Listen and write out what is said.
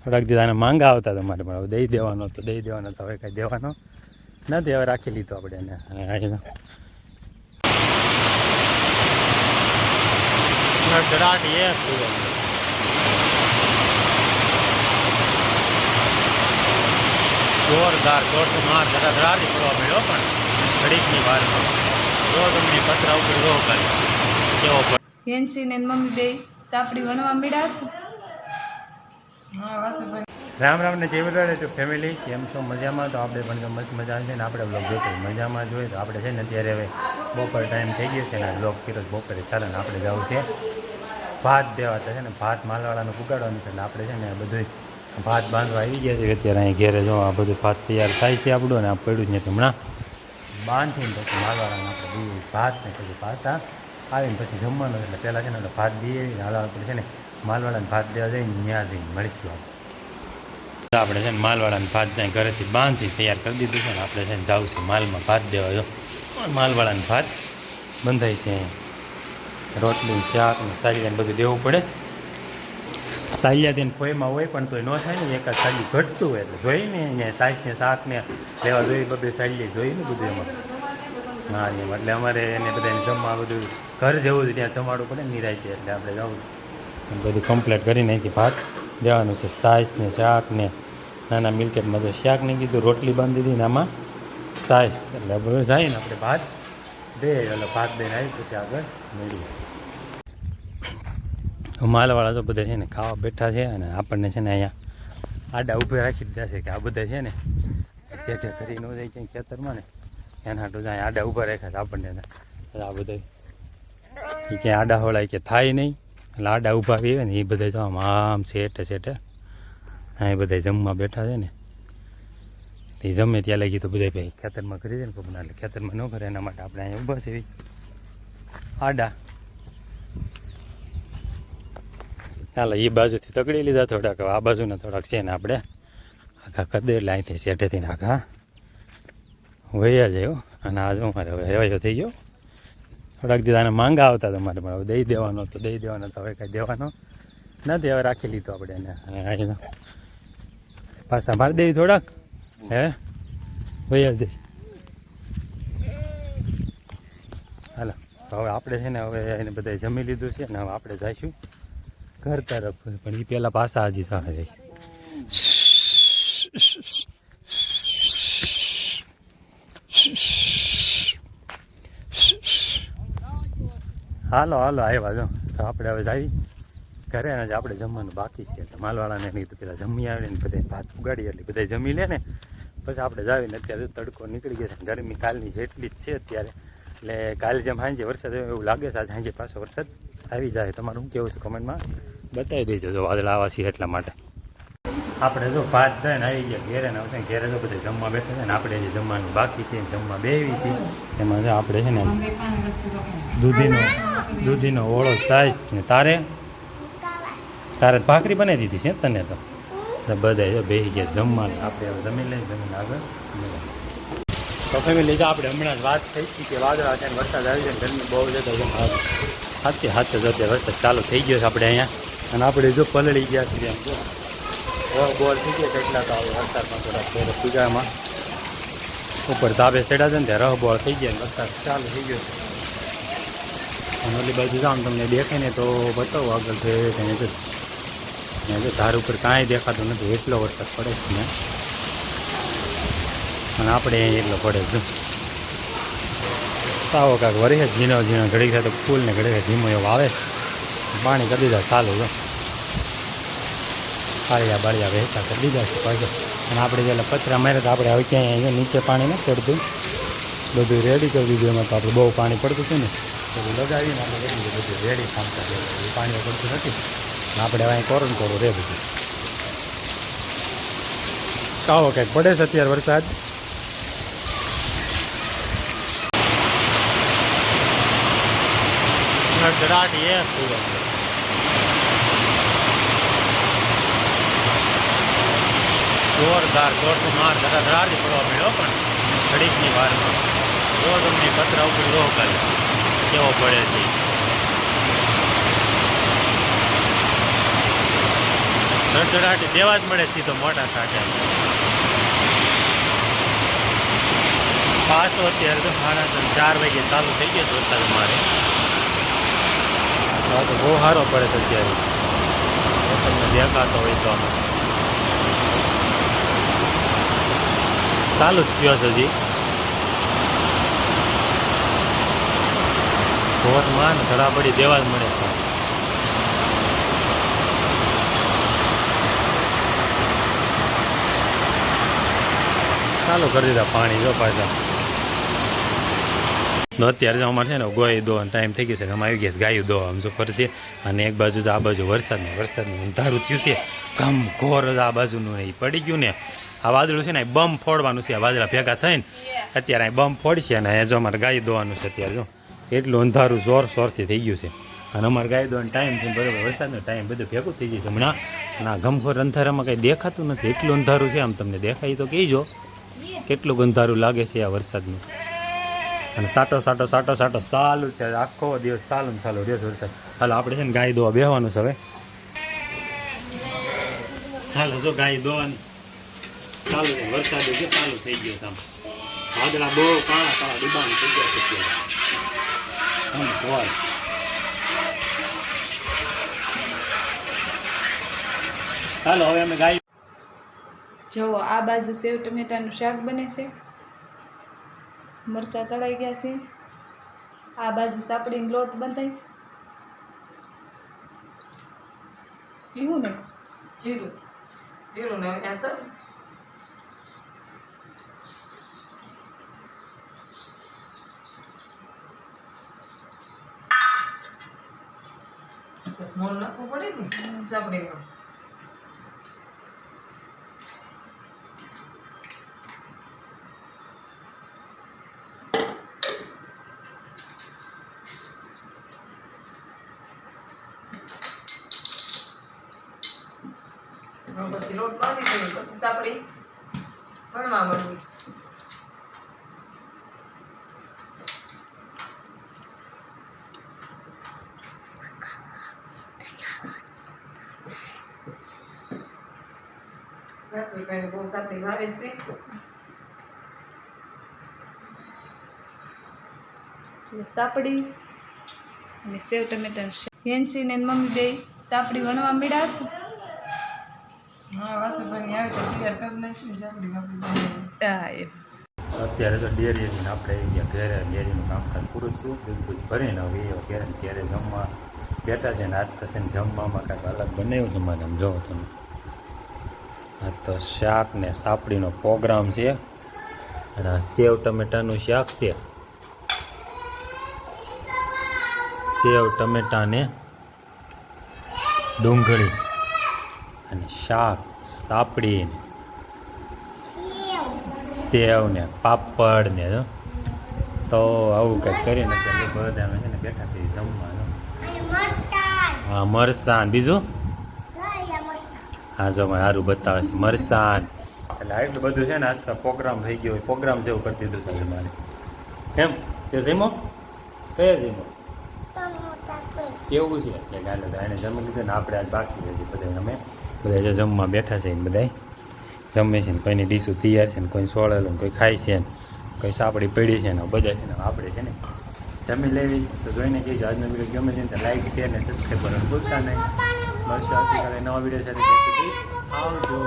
થોડાક દીધાને માંગા આવતા તમારે પણ હવે દઈ દેવાનો તો દઈ દેવાનો તો હવે કાંઈ દેવાનો નથી. હવે રાખી લીધો આપણે એને. અને ધરાટ એ જોરદાર દોઢસો માર ધરાટી પડવા મળ્યો પણ ઘડીકની વારમાં જો તમને પતરા ઉપર જો કરે કેવો પડે. હેન્સી ને મમ્મી બે સાપડી વણવા મળ્યા છે. રામ રામ ને જય વડવાળા ટુ ફેમિલી. કેમ છો? મજામાં? તો આપણે પણ મસ્ત મજા છે ને આપણે બ્લોગ જોતો મજામાં જોઈએ તો આપણે છે ને અત્યારે હવે બપોર ટાઈમ થઈ ગયો છે ને બ્લોગ કર્યો બપોરે ચાલે ને આપણે જવું છે ભાત દેવા છે ને ભાત માલવાળાનું પુગાડવાનું છે એટલે આપણે છે ને બધું ભાત બાંધવા આવી ગયા છે. અત્યારે અહીં ઘેરે જો આ બધું ભાત તૈયાર થાય છે આપણું ને આ પડ્યું જ નથી હમણાં બાંધીને પછી માલવાળાને આપણે દઈએ ભાત ને પછી પાછા આવીને પછી જમવાનું એટલે પહેલાં છે ને એટલે ભાત દઈએ હાલ આપણે છે ને માલવાળાને ભાત દેવા જઈને ત્યાં જઈને મળીશું આપણે છે ને માલવાળાને ભાત જાય ઘરેથી બાંધી તૈયાર કરી દીધું છે ને આપણે છે ને જવું છે માલમાં ભાત દેવા જો માલવાળાને ભાત બંધાય છે. રોટલી શાક ને સાલિયાને બધું દેવું પડે. સાલિયા તેને કોઈમાં હોય પણ તોય ન થાય ને એકાદ સાલી ઘટતું હોય એટલે જોઈને અહીંયા સાઈસને શાકને લેવા જોઈએ બબે સાલી જોઈને બધું એમાં. હા એમ એટલે અમારે એને બધાને જમવા બધું ઘર જેવું ત્યાં જમાડવું પડે નિરાય છે એટલે આપણે જવું બધું કમ્પ્લીટ કરી નાખી ભાત દેવાનું છે. સાઈસ ને શાક ને નાના મિલ્કેટમાં તો શાક ને કીધું રોટલી બાંધી દીધી ને આમાં સાઈસ એટલે બધું જાય ને આપણે ભાત દે એટલે ભાત દઈને આવી પછી આગળ મેળવીએ. માલવાળા તો બધા છે ને ખાવા બેઠા છે અને આપણને છે ને અહીંયા આડા ઊભે રાખી દીધા છે કે આ બધા છે ને શેઠે કરી ન જાય ક્યાંય ખેતરમાં ને એના હાટું જાય આડા ઊભા રાખ્યા છે આપણને આ બધા એ ક્યાંય આડા હોળાય કે થાય નહીં એટલે આડા ઊભા આવે ને એ બધા જો આમ શેઠે શેઠે અહીં બધા જમવા બેઠા છે ને એ જમે ત્યાં લાગી તો બધા ભાઈ ખેતરમાં કરી દે ને પગના એટલે ખેતરમાં ન કરે એના માટે આપણે અહીંયા ઊભા છે એવી આડા. ચાલો એ બાજુથી તગડી લીધા થોડાક આ બાજુના થોડાક છે ને આપણે આખા કરી દે એટલે અહીંથી શેઠેથી આખા વયા જાય. અને આજે અમારે હવે હેવાયો થઈ ગયો. થોડાક દીધાને માંગા આવતા તમારે પણ હવે દઈ દેવાનો તો દઈ દેવાનો તો હવે કાંઈ દેવાનો નથી. હવે રાખી લીધો આપણે એને. અને પાછા મારી દેવી થોડાક હે વયા જાય. હાલો હવે આપણે છે ને હવે એને બધા જમી લીધું છે ને હવે આપણે જઈશું ઘર તરફ પણ એ પહેલાં પાછા હજી થવા જાય છે. હાલો હાલો આવ્યા જો તો આપણે હવે જાવી ઘરે ને આપણે જમવાનું બાકી છે એટલે માલવાળાને નહીં તો પેલા જમી આવે ને બધા ભાત ઉગાડીએ એટલે બધા જમી લે ને પછી આપણે જાવીને અત્યારે તડકો નીકળી ગયા છે. ગરમી કાલની જેટલી જ છે અત્યારે એટલે કાલે જેમ સાંજે વરસાદ આવ્યો એવું લાગે છે આજે સાંજે પાછો વરસાદ આવી જાય. તમારું શું કેવું છે કમેન્ટમાં બતાવી દેજો જો વાદળ આવા છીએ એટલા માટે. આપણે જો ભાત થઈને આવી ગયા ઘેરે ને આવશે ઘેરે તો બધા જમવા બેઠા છે ને આપણે જે જમવાનું બાકી છે જમવા બેવી છે એમાં જો આપણે છે ને દૂધીનો ઓળો સાઈઝ ને તારે ભાખરી બનાવી દીધી છે તને તો બધા જો બેસી ગયા જમવાનું. આપણે હવે જમી લઈએ જમીને આગળ તો ફેમિલી જો આપણે હમણાં જ વાત થઈ હતી કે વાદળા છે ને વરસાદ આવી જાય ગરમી બહુ જતો હાથે હાથે જો અત્યારે વરસાદ ચાલુ થઈ ગયો છે આપણે અહીંયા અને આપણે જો પલળી ગયા છીએ એમ જો બોર થઈ ગયા કેટલા તો આવે વરસાદમાં થોડાક પૂજામાં ઉપર તાબે ચડ્યા છે ને ત્યાં રહબોળ થઈ ગયા વરસાદ ચાલુ થઈ ગયો છે. અને ઓલી બાજુ જામ તમને દેખાય ને તો બતાવો આગળ છે ત્યાં જો ધાર ઉપર કાંઈ દેખાતું નથી એટલો વરસાદ પડે છે ને અને આપણે અહીં એટલો પડે છે. આવો કાંક વરી ઝીણો ઝીણો ઘડી થાય તો ફૂલ ને ઘડી ધીમો એવો આવે પાણી કરી દીધા ચાલુ છે પાળિયા બાળિયા વહેતા કરી દીધા છે પાછળ. અને આપણે જેટલા પતરા માર્યા તો આપણે હવે ક્યાંય નીચે પાણી નથી ચડતું બધું રેડી કરી દીધું. એમાં તો આપણે બહુ પાણી પડતું હતું ને બધું લગાવીને આપણે કરી દીધું બધું રેડી કામ કરે પાણી પડતું નથી આપણે હવે અહીં કોરું રે બધું. આવો કંઈક પડે છે અત્યારે વરસાદ. ધરાટ એ જોરદાર દોઢસો માર ધરાટી પડવા મળ્યો પણ ઘડીકની વારમાં જો તમને પતરા ઉપર જો કરે કેવો પડે છે. ધડધડાટી દેવા જ મળે સીધો મોટા સાચા. પાછો અત્યારે તો 4:30 વાગે ચાલુ થઈ ગયો છે વરસાદ મારે. તો બહુ સારો પડે છે અત્યારે. તમને દેખાતો હોય તો આમાં ચાલુ જ થયો છે હજી. ધોધમાન ધડાપડી દેવા જ મળે છે. ચાલુ કરી દીધા પાણી જો પાછા. અત્યારે જો અમારે છે ને ગોય દોવાનો ટાઈમ થઈ ગયો છે. અમે આવી ગયા છે ગાયું દોવા આમ જો ફરશે. અને એક બાજુ આ બાજુ વરસાદનું અંધારું થયું છે. ઘમ ઘોર આ બાજુનું એ પડી ગયું ને. આ વાદળું છે ને બમ ફોડવાનું છે. આ વાદળા ભેગા થઈને અત્યારે અહીં બમ ફોડશે અને જો અમારે ગાય દોવાનું છે. અત્યારે જો એટલું અંધારું જોરશોરથી થઈ ગયું છે. અને અમારે ગાય દોવાનો ટાઈમ છે બરાબર. વરસાદનો ટાઈમ બધું ભેગું થઈ જશે હમણાં. અને આ ઘમખોર અંધારામાં કંઈ દેખાતું નથી. એટલું અંધારું છે. આમ તમને દેખાય તો કહેજો કેટલું અંધારું લાગે છે આ વરસાદનું. અને સાટો ચાલુ છે. આખો દિવસ ચાલુ રહ્યો છે વરસાદ. હાલો આપણે છે ને ગાય દોવા બેહવાનું છે હવે. હાલો જો ગાય દોવાની ચાલુ છે. વરસાદ છે ચાલુ થઈ ગયો છે. આમ વાદળા બહુ કાળા ડીબાનું થઈ ગયા છે. હાલો હવે અમે ગાય જુઓ આ બાજુ સેવ ટમેટાનું શાક બને છે. મરચાં તળાઈ ગયા છે. આ બાજુ સાપડીનો લોટ બંધાય છે. એવું ને જીરું ને આ તો મોલ નાખવું પડે ને સાપડીમાં. પછી લોટ બાંધી દઈએ પછી સાપડી વણવા માંડવી. બહુ સાપડી ભાવે છે. સાપડી અને સેવ ટમેટાનું શાક. હેન્સી ને મમ્મી બે સાપડી વણવા મળ્યા છે. હા વાસુભાઈ આવે તો તૈયાર કરી નાખી સાપડી વાપરી. હા એમ. અત્યારે તો ડેરી જઈને આપણે આવી ગયા ઘરે. ડેરીનું કામકાજ પૂરું થયું. દૂધ ભરીને હવે ઘરે ત્યારે જમવા બેઠા છે. ને આજ થશે ને જમવામાં કાંઈક અલગ બનાવ્યું છે મારે. આમ જોવો તમે આ તો શાક ને સાપડીનો પ્રોગ્રામ છે. અને આ સેવ ટમેટાનું શાક છે. સેવ ટમેટા ને ડુંગળી અને શાક સાપડી ને સેવ ને પાપડ ને તો આવું કંઈક કરીને બધા અમે છે ને બેઠા છે જમવાનું. હા મરસાન બીજું હા જો મને સારું બતાવે છે મરસાન. એટલે આટલું બધું છે ને આજકાલ પ્રોગ્રામ થઈ ગયો હોય. પ્રોગ્રામ જેવું કરી દીધું છે મારે. એમ તે જીમો કયા જીમો કેવું છે એટલે ગાલે તો એને જમી લીધું ને આપણે આજ બાકી રહી બધા. અમે બધા જમવા બેઠા છે ને બધા જમે છે ને કોઈની ડીશું તૈયાર છે ને કોઈ સોળેલું કોઈ ખાય છે ને કોઈ સાપડી પડી છે ને બધા છે ને આપણે છે ને જમી લેવી. તો જોઈને કહીજો આજનો વિડીયો ગમે છે ને લાઈક શેર ને સબસ્ક્રાઈબ કરવાનું ભૂલતા નહીં. મળશે આવતીકાલે નવા વિડીયો સાથે. આવજો.